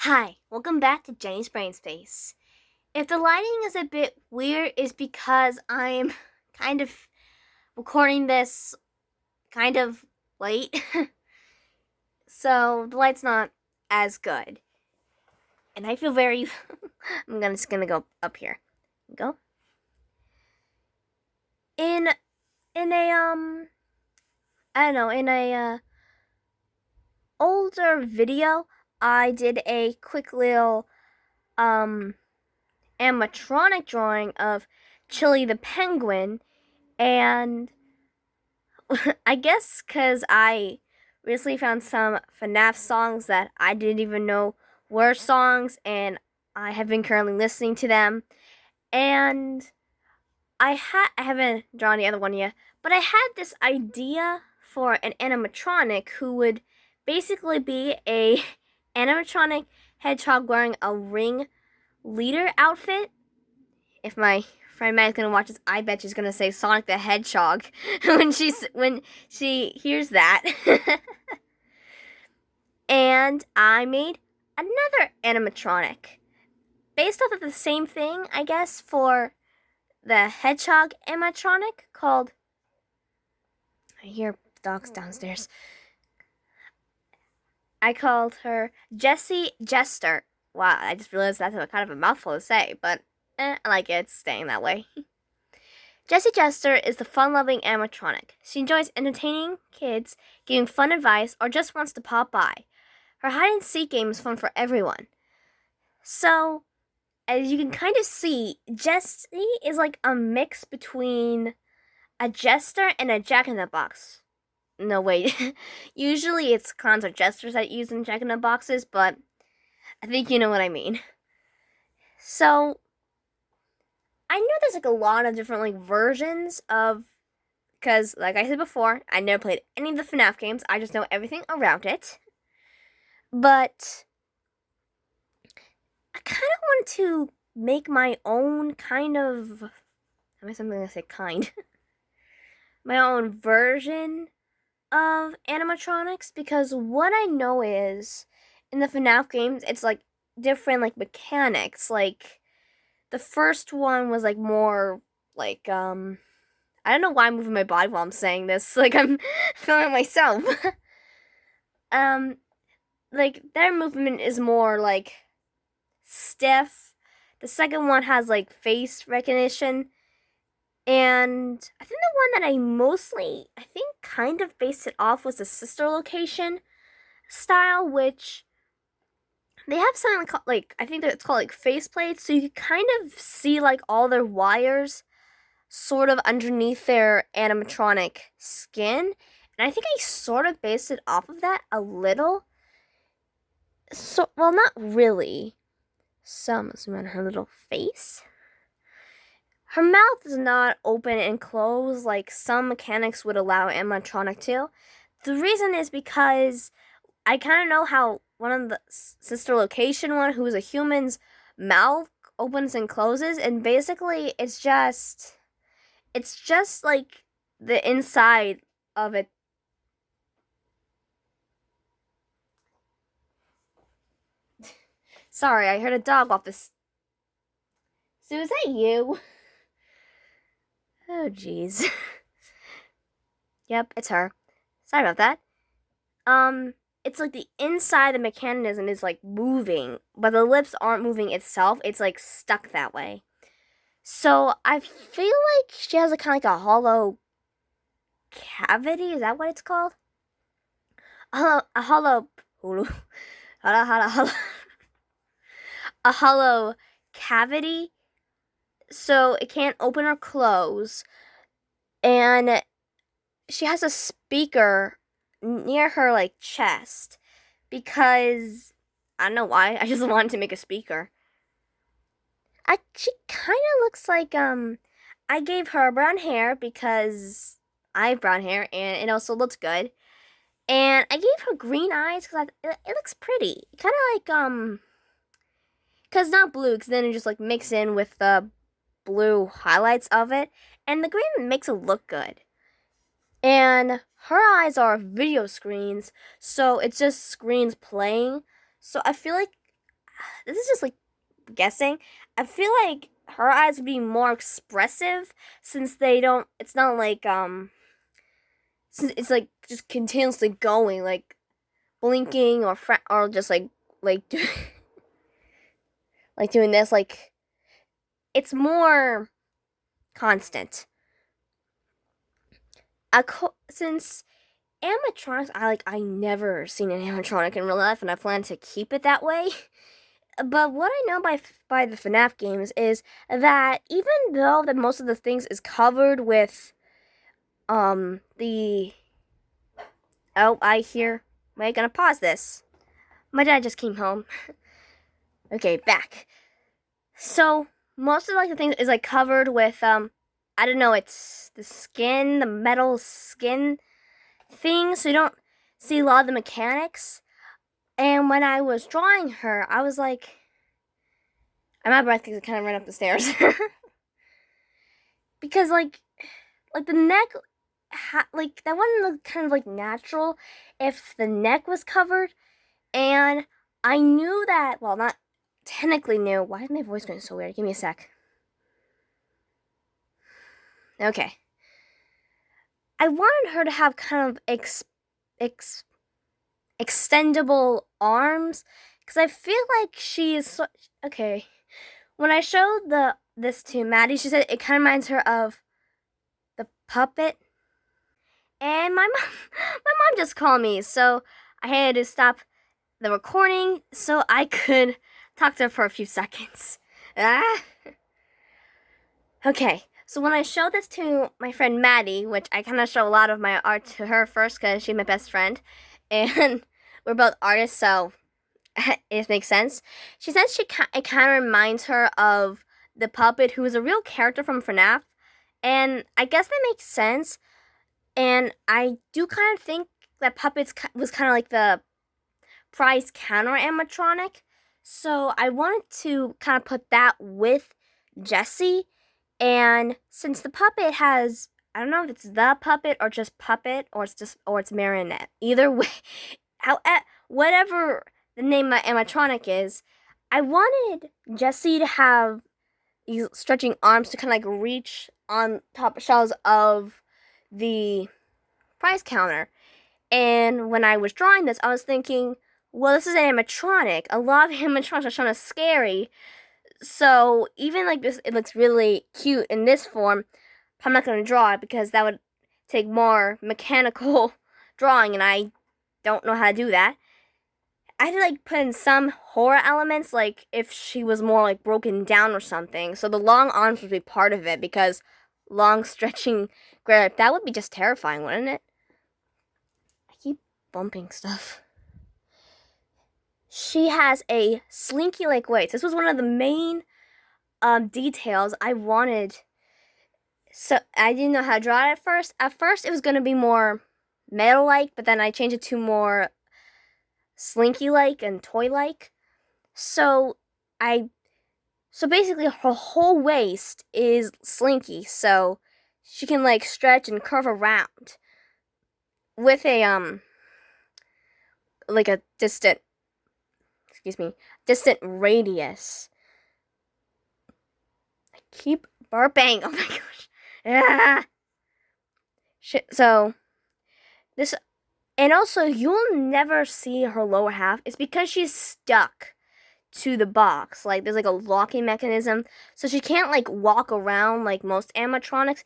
Hi, welcome back to Jenny's Brain Space. If the lighting is a bit weird, it's because I'm kind of recording this kind of late. So the light's not as good. And I feel very just gonna go up here. Go. In a I don't know, in a older video, I did a quick little animatronic drawing of Chili the Penguin, and I guess because I recently found some FNAF songs that I didn't even know were songs, and I have been currently listening to them. And I haven't drawn the other one yet, but I had this idea for an animatronic who would basically be a animatronic hedgehog wearing a ring leader outfit. If my friend Matt's gonna watch this, I bet she's gonna say Sonic the Hedgehog when she hears that. And I made another animatronic based off of the same thing, I guess, for the hedgehog animatronic called. I hear dogs downstairs. I called her Jessie Jester. Wow, I just realized that's kind of a mouthful to say, but I like it. It's staying that way. Jessie Jester is the fun-loving animatronic. She enjoys entertaining kids, giving fun advice, or just wants to pop by. Her hide-and-seek game is fun for everyone. So, as you can kind of see, Jessie is like a mix between a jester and a jack-in-the-box. No, wait. Usually it's clowns or jesters that use in jack-in-the-boxes, but I think you know what I mean. So, I know there's like a lot of different like versions of, because like I said before, I never played any of the FNAF games. I just know everything around it. But I kind of want to make my own kind of, I guess I'm gonna say kind, my own version of animatronics, because what I know is in the FNAF games, it's like different like mechanics. Like the first one was like more like I don't know why I'm moving my body while I'm saying this. Like I'm feeling myself. Like their movement is more like stiff. The second one has like face recognition. And I think the one that I think kind of based it off was the sister location style, which they have something like I think that it's called like face plates, so you can kind of see like all their wires sort of underneath their animatronic skin. And I think I sort of based it off of that a little. So, well, not really. So, zoom on her little face. Her mouth is not open and closed like some mechanics would allow animatronic to. The reason is because I kind of know how one of the sister location one, who's a human's mouth opens and closes, and basically it's just like the inside of it. Sorry, I heard a dog off this. Sue, is that you? Oh, jeez. Yep, it's her. Sorry about that. It's like the inside of the mechanism is like moving, but the lips aren't moving itself. It's like stuck that way. So I feel like she has a kind of like a hollow cavity. Is that what it's called? A hollow a hollow cavity, so it can't open or close. And she has a speaker near her like chest because I don't know why. I just wanted to make a speaker. She kind of looks like I gave her brown hair because I have brown hair and it also looks good. And I gave her green eyes because it looks pretty. Kind of like because not blue, because then it just like mix in with the blue highlights of it, and the green makes it look good. And her eyes are video screens, so it's just screens playing. So I feel like this is just like guessing. I feel like her eyes would be more expressive since they don't. It's not like since it's like just continuously going, like blinking or just like like doing this. Like it's more constant. Since animatronics, I never seen an animatronic in real life, and I plan to keep it that way. But what I know by the FNAF games is that even though that most of the things is covered with the I hear. Wait, gonna pause this. My dad just came home. Okay, back. So most of like the things is like covered with I don't know, it's the skin, the metal skin thing, so you don't see a lot of the mechanics. And when I was drawing her, I was like, I'm out of breath because I kind of ran up the stairs. Because like the neck, like that one looked kind of like natural if the neck was covered. And I knew that, well, not technically knew. Why is my voice going so weird? Give me a sec. Okay. I wanted her to have kind of extendable arms because I feel like she is okay. When I showed this to Maddie, she said it kind of reminds her of the puppet. And my mom just called me, so I had to stop the recording so I could talk to her for a few seconds. Okay, so when I showed this to my friend Maddie, which I kind of show a lot of my art to her first because she's my best friend, and we're both artists, so it makes sense. She says it kind of reminds her of the puppet, who is a real character from FNAF, and I guess that makes sense. And I do kind of think that Puppets was kind of like the prize counter animatronic. So I wanted to kind of put that with Jessie. And since the puppet has, I don't know if it's the puppet or just puppet or it's marionette. Either way, whatever the name of animatronic is, I wanted Jessie to have these stretching arms to kind of like reach on top shelves of the prize counter. And when I was drawing this, I was thinking, well, this is an animatronic. A lot of animatronics are kind of scary. So even like this, it looks really cute in this form. I'm not going to draw it because that would take more mechanical drawing, and I don't know how to do that. I had to like put in some horror elements, like if she was more like broken down or something. So the long arms would be part of it because long stretching grip, that would be just terrifying, wouldn't it? I keep bumping stuff. She has a slinky like waist. This was one of the main details I wanted. So I didn't know how to draw it at first. At first it was going to be more metal-like, but then I changed it to more slinky-like and toy-like. So basically her whole waist is slinky, so she can like stretch and curve around with a like a distant radius. I keep burping. Oh my gosh. Ah. So this, and also you'll never see her lower half. It's because she's stuck to the box. Like there's like a locking mechanism, so she can't like walk around like most animatronics.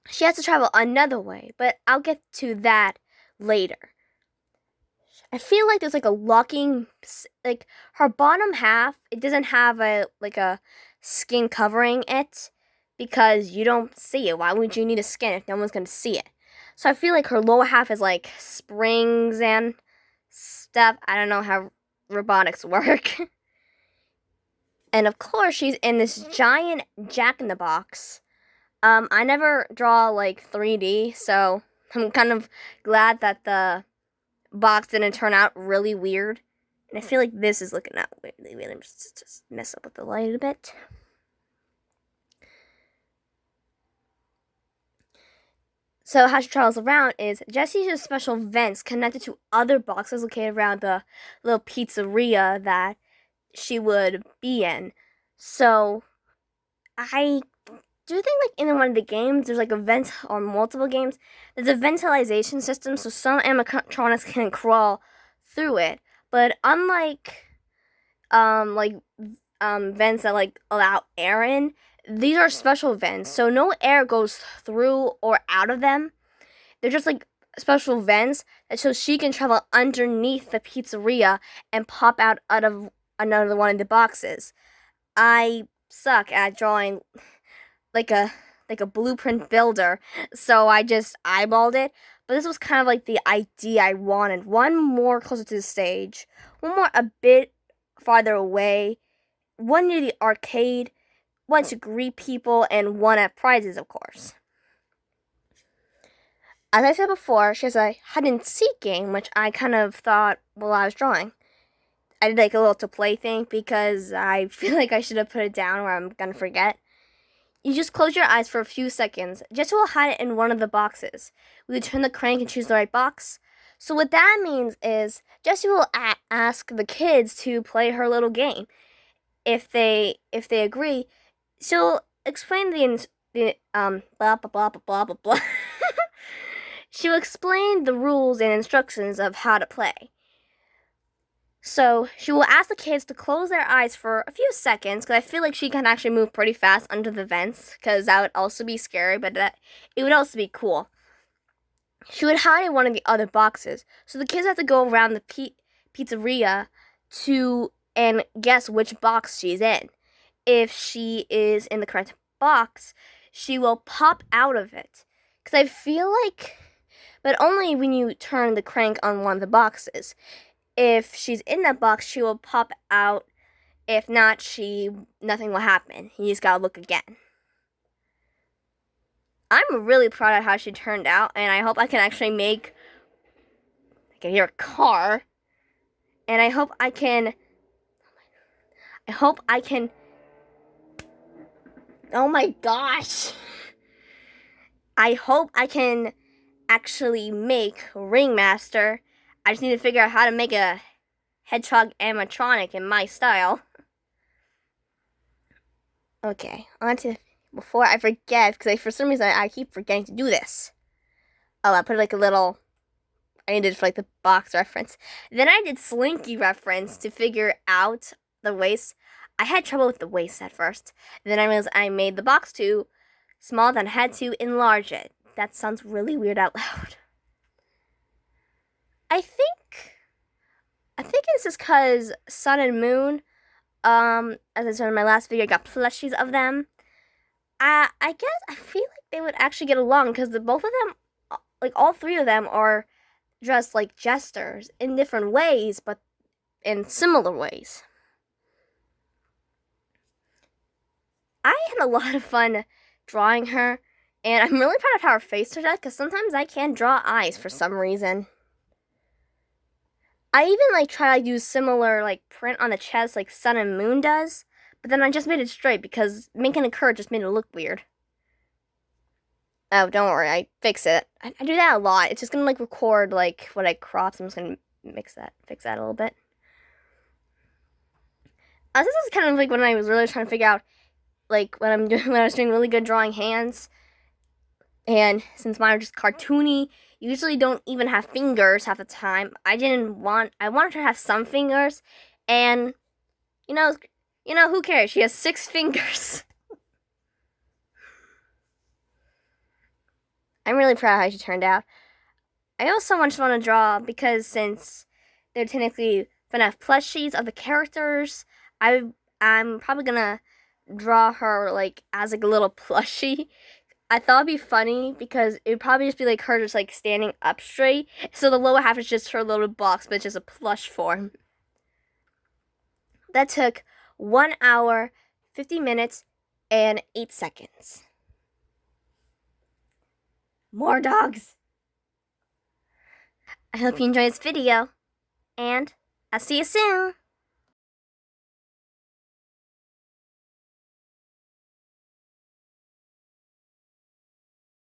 She has to travel another way, but I'll get to that later. I feel like there's like a locking, like her bottom half, it doesn't have a skin covering it because you don't see it. Why would you need a skin if no one's gonna see it? So I feel like her lower half is like springs and stuff. I don't know how robotics work. And of course she's in this giant Jack-in-the-Box. I never draw like 3D, so I'm kind of glad that the box didn't turn out really weird. And I feel like this is looking out weirdly weird. I'm just mess up with the light a bit. So how she travels around is Jessie uses special vents connected to other boxes located around the little pizzeria that she would be in. So I do think like in one of the games there's like a vent or multiple games. There's a ventilation system, so some animatronics can crawl through it. But unlike like vents that like allow air in, these are special vents, so no air goes through or out of them. They're just like special vents so she can travel underneath the pizzeria and pop out of another one of the boxes. I suck at drawing like a blueprint builder, so I just eyeballed it. But this was kind of like the idea I wanted. One more closer to the stage, one more a bit farther away, one near the arcade, one to greet people, and one at prizes, of course. As I said before, she has a hide and seek game, which I kind of thought while I was drawing. I did like a little to play thing because I feel like I should have put it down or I'm gonna forget. You just close your eyes for a few seconds. Jessie will hide it in one of the boxes. We turn the crank and choose the right box. So what that means is Jessie will ask the kids to play her little game. If they agree, she'll explain the blah blah blah blah blah blah blah. She'll explain the rules and instructions of how to play. So she will ask the kids to close their eyes for a few seconds, because I feel like she can actually move pretty fast under the vents, because that would also be scary, but it would also be cool. She would hide in one of the other boxes, so the kids have to go around the pizzeria and guess which box she's in. If she is in the correct box, she will pop out of it. Because I feel like, but only when you turn the crank on one of the boxes. If she's in that box, she will pop out. If not, nothing will happen. You just gotta look again. I'm really proud of how she turned out, and I hope I can actually make, I can hear a car, and I hope I can, oh my gosh. I hope I can actually make Ringmaster. I just need to figure out how to make a hedgehog animatronic in my style. Okay, before I forget, because for some reason I keep forgetting to do this. Oh, I put like a little, I did for like the box reference. Then I did Slinky reference to figure out the waist. I had trouble with the waist at first. Then I realized I made the box too small, then I had to enlarge it. That sounds really weird out loud. I think it's just because Sun and Moon, as I said in my last video, I got plushies of them. I guess I feel like they would actually get along because both of them, like all three of them, are dressed like jesters in different ways, but in similar ways. I had a lot of fun drawing her, and I'm really proud of how her face turned out because sometimes I can't draw eyes for some reason. I even like try to use similar like print on the chest like Sun and Moon does, but then I just made it straight because making a curve just made it look weird. Oh, don't worry, I fix it. I do that a lot. It's just gonna like record like what I cropped. I'm just gonna fix that a little bit. This is kind of like when I was really trying to figure out like when I was doing really good drawing hands. And since mine are just cartoony, usually don't even have fingers half the time. I wanted her to have some fingers, and you know, who cares? She has 6 fingers. I'm really proud of how she turned out. I also just want to draw because since they're technically FNAF plushies of the characters, I'm probably gonna draw her like as like a little plushie. I thought it'd be funny because it would probably just be like her just like standing up straight. So the lower half is just her little box, but it's just a plush form. That took 1 hour, 50 minutes, and 8 seconds. More dogs! I hope you enjoyed this video, and I'll see you soon!